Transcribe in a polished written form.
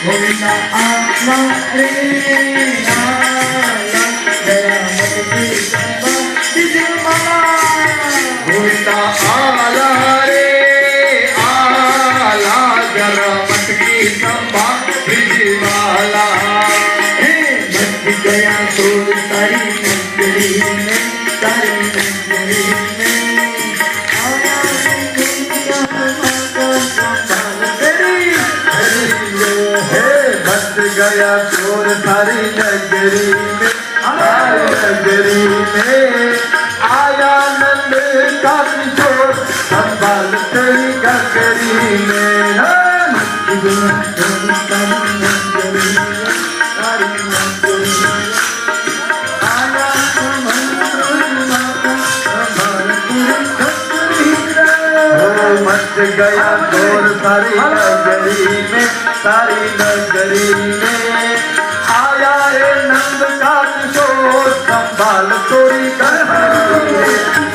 गोविंदा आत्मा रे आला गया मत की संभा दिलमाला गोविंदा आला रे आला जरा मत की संभा दिलमाला मत गया तो तारी नगरी में तारी नगरी में आया गोविंदा माता संभाल तेरी बस गया चोर थारी नगरी में थारी नगरी में आया नंद का किशोर संभाल तेरी गगरी में मत गया तो तारी नगरी में तारी नगरी में आया माता संभाल तेरी गगरी मच गया चोर थारी नगरी में सारी नगरी में आया है नंद का किशोर संभाल तोरी गगरी में